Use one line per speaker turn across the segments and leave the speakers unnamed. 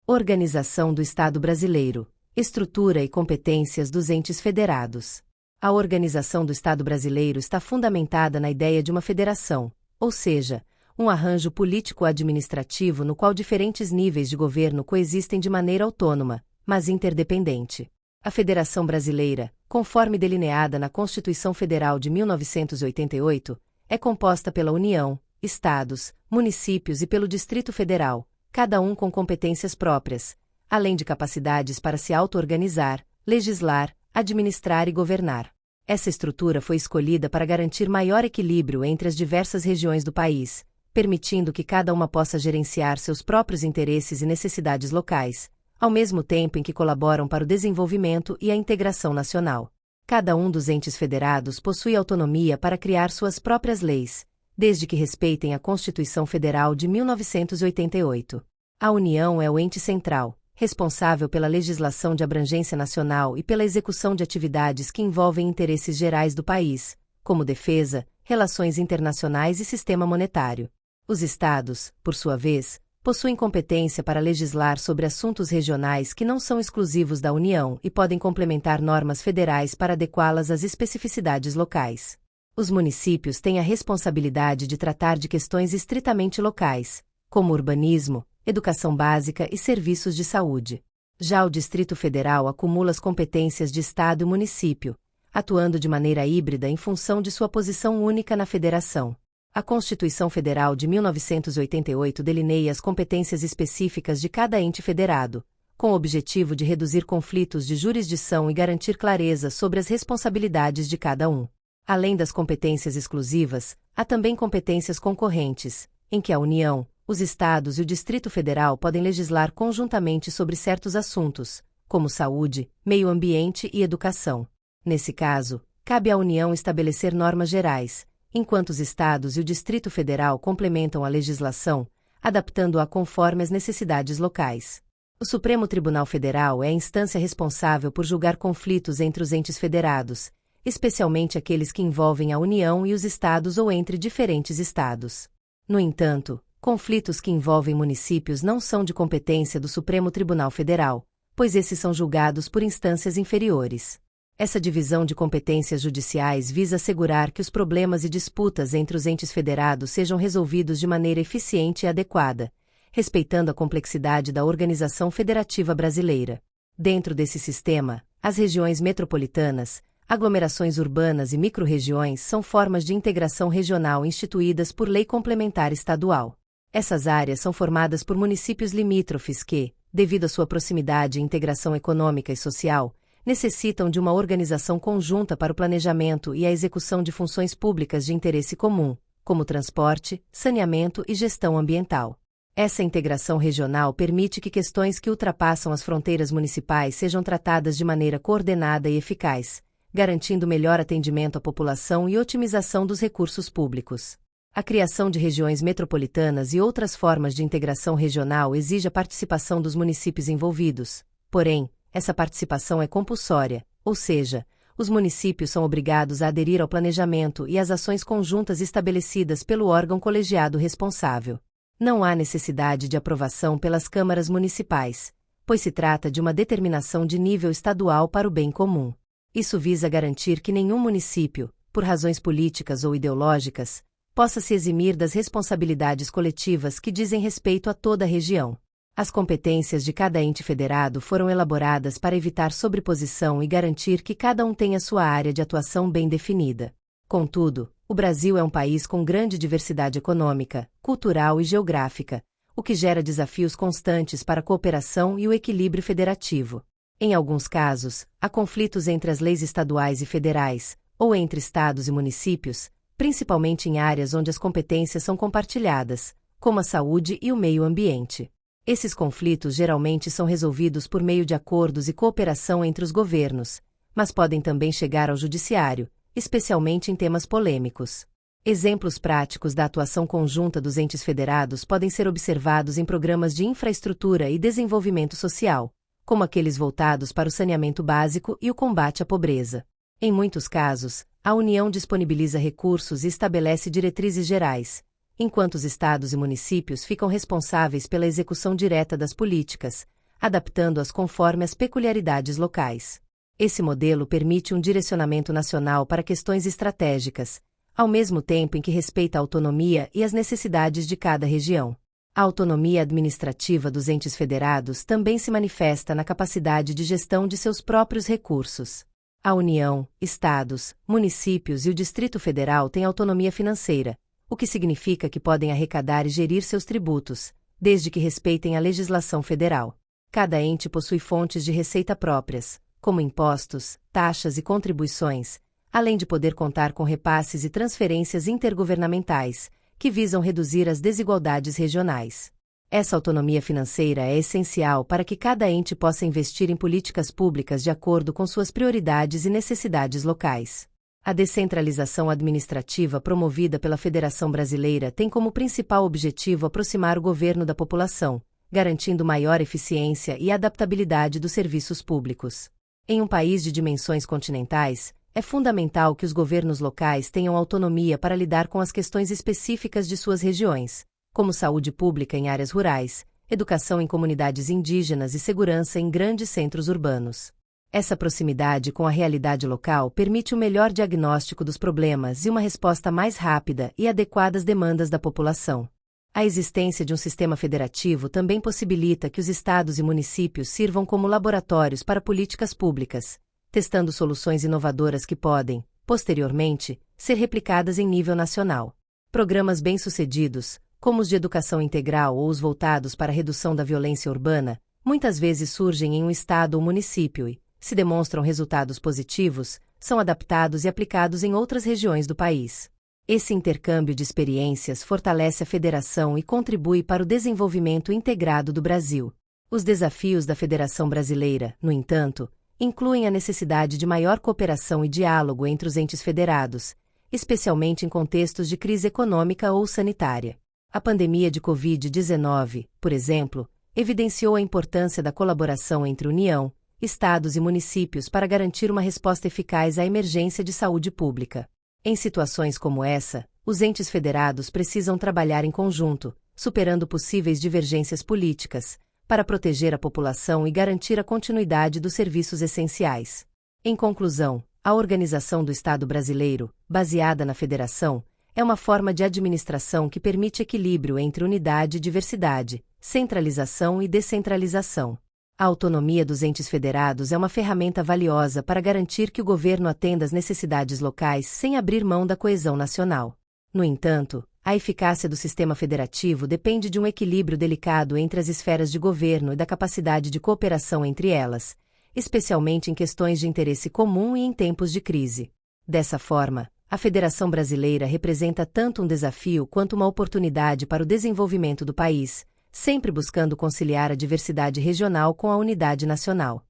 Organização do Estado Brasileiro. Estrutura e competências dos entes federados. A organização do Estado brasileiro está fundamentada na ideia de uma federação, ou seja, um arranjo político-administrativo no qual diferentes níveis de governo coexistem de maneira autônoma, mas interdependente. A Federação Brasileira, conforme delineada na Constituição Federal de 1988, é composta pela União, Estados, municípios e pelo Distrito Federal, cada um com competências próprias, além de capacidades para se auto-organizar, legislar, administrar e governar. Essa estrutura foi escolhida para garantir maior equilíbrio entre as diversas regiões do país, permitindo que cada uma possa gerenciar seus próprios interesses e necessidades locais, ao mesmo tempo em que colaboram para o desenvolvimento e a integração nacional. Cada um dos entes federados possui autonomia para criar suas próprias leis, desde que respeitem a Constituição Federal de 1988. A União é o ente central, responsável pela legislação de abrangência nacional e pela execução de atividades que envolvem interesses gerais do país, como defesa, relações internacionais e sistema monetário. Os Estados, por sua vez, possuem competência para legislar sobre assuntos regionais que não são exclusivos da União e podem complementar normas federais para adequá-las às especificidades locais. Os municípios têm a responsabilidade de tratar de questões estritamente locais, como urbanismo, educação básica e serviços de saúde. Já o Distrito Federal acumula as competências de Estado e município, atuando de maneira híbrida em função de sua posição única na federação. A Constituição Federal de 1988 delineia as competências específicas de cada ente federado, com o objetivo de reduzir conflitos de jurisdição e garantir clareza sobre as responsabilidades de cada um. Além das competências exclusivas, há também competências concorrentes, em que a União, os Estados e o Distrito Federal podem legislar conjuntamente sobre certos assuntos, como saúde, meio ambiente e educação. Nesse caso, cabe à União estabelecer normas gerais, enquanto os Estados e o Distrito Federal complementam a legislação, adaptando-a conforme as necessidades locais. O Supremo Tribunal Federal é a instância responsável por julgar conflitos entre os entes federados, especialmente aqueles que envolvem a União e os Estados ou entre diferentes Estados. No entanto, conflitos que envolvem municípios não são de competência do Supremo Tribunal Federal, pois esses são julgados por instâncias inferiores. Essa divisão de competências judiciais visa assegurar que os problemas e disputas entre os entes federados sejam resolvidos de maneira eficiente e adequada, respeitando a complexidade da organização federativa brasileira. Dentro desse sistema, as regiões metropolitanas, aglomerações urbanas e microrregiões são formas de integração regional instituídas por lei complementar estadual. Essas áreas são formadas por municípios limítrofes que, devido à sua proximidade e integração econômica e social, necessitam de uma organização conjunta para o planejamento e a execução de funções públicas de interesse comum, como transporte, saneamento e gestão ambiental. Essa integração regional permite que questões que ultrapassam as fronteiras municipais sejam tratadas de maneira coordenada e eficaz, garantindo melhor atendimento à população e otimização dos recursos públicos. A criação de regiões metropolitanas e outras formas de integração regional exige a participação dos municípios envolvidos, porém, essa participação é compulsória, ou seja, os municípios são obrigados a aderir ao planejamento e às ações conjuntas estabelecidas pelo órgão colegiado responsável. Não há necessidade de aprovação pelas câmaras municipais, pois se trata de uma determinação de nível estadual para o bem comum. Isso visa garantir que nenhum município, por razões políticas ou ideológicas, possa se eximir das responsabilidades coletivas que dizem respeito a toda a região. As competências de cada ente federado foram elaboradas para evitar sobreposição e garantir que cada um tenha sua área de atuação bem definida. Contudo, o Brasil é um país com grande diversidade econômica, cultural e geográfica, o que gera desafios constantes para a cooperação e o equilíbrio federativo. Em alguns casos, há conflitos entre as leis estaduais e federais, ou entre estados e municípios, principalmente em áreas onde as competências são compartilhadas, como a saúde e o meio ambiente. Esses conflitos geralmente são resolvidos por meio de acordos e cooperação entre os governos, mas podem também chegar ao judiciário, especialmente em temas polêmicos. Exemplos práticos da atuação conjunta dos entes federados podem ser observados em programas de infraestrutura e desenvolvimento social, como aqueles voltados para o saneamento básico e o combate à pobreza. Em muitos casos, a União disponibiliza recursos e estabelece diretrizes gerais, enquanto os estados e municípios ficam responsáveis pela execução direta das políticas, adaptando-as conforme as peculiaridades locais. Esse modelo permite um direcionamento nacional para questões estratégicas, ao mesmo tempo em que respeita a autonomia e as necessidades de cada região. A autonomia administrativa dos entes federados também se manifesta na capacidade de gestão de seus próprios recursos. A União, estados, municípios e o Distrito Federal têm autonomia financeira, o que significa que podem arrecadar e gerir seus tributos, desde que respeitem a legislação federal. Cada ente possui fontes de receita próprias, como impostos, taxas e contribuições, além de poder contar com repasses e transferências intergovernamentais, que visam reduzir as desigualdades regionais. Essa autonomia financeira é essencial para que cada ente possa investir em políticas públicas de acordo com suas prioridades e necessidades locais. A descentralização administrativa promovida pela Federação Brasileira tem como principal objetivo aproximar o governo da população, garantindo maior eficiência e adaptabilidade dos serviços públicos. Em um país de dimensões continentais, é fundamental que os governos locais tenham autonomia para lidar com as questões específicas de suas regiões, como saúde pública em áreas rurais, educação em comunidades indígenas e segurança em grandes centros urbanos. Essa proximidade com a realidade local permite um melhor diagnóstico dos problemas e uma resposta mais rápida e adequada às demandas da população. A existência de um sistema federativo também possibilita que os estados e municípios sirvam como laboratórios para políticas públicas, testando soluções inovadoras que podem, posteriormente, ser replicadas em nível nacional. Programas bem-sucedidos, como os de educação integral ou os voltados para a redução da violência urbana, muitas vezes surgem em um estado ou município e, se demonstram resultados positivos, são adaptados e aplicados em outras regiões do país. Esse intercâmbio de experiências fortalece a federação e contribui para o desenvolvimento integrado do Brasil. Os desafios da Federação Brasileira, no entanto, incluem a necessidade de maior cooperação e diálogo entre os entes federados, especialmente em contextos de crise econômica ou sanitária. A pandemia de Covid-19, por exemplo, evidenciou a importância da colaboração entre União, estados e municípios para garantir uma resposta eficaz à emergência de saúde pública. Em situações como essa, os entes federados precisam trabalhar em conjunto, superando possíveis divergências políticas, para proteger a população e garantir a continuidade dos serviços essenciais. Em conclusão, a organização do Estado brasileiro, baseada na federação, é uma forma de administração que permite equilíbrio entre unidade e diversidade, centralização e descentralização. A autonomia dos entes federados é uma ferramenta valiosa para garantir que o governo atenda às necessidades locais sem abrir mão da coesão nacional. No entanto, a eficácia do sistema federativo depende de um equilíbrio delicado entre as esferas de governo e da capacidade de cooperação entre elas, especialmente em questões de interesse comum e em tempos de crise. Dessa forma, a Federação Brasileira representa tanto um desafio quanto uma oportunidade para o desenvolvimento do país, sempre buscando conciliar a diversidade regional com a unidade nacional.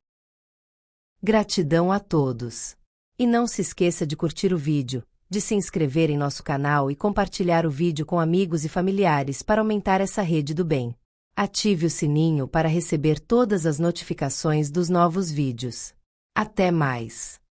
Gratidão a todos! E não se esqueça de curtir o vídeo, de se inscrever em nosso canal e compartilhar o vídeo com amigos e familiares para aumentar essa rede do bem. Ative o sininho para receber todas as notificações dos novos vídeos. Até mais!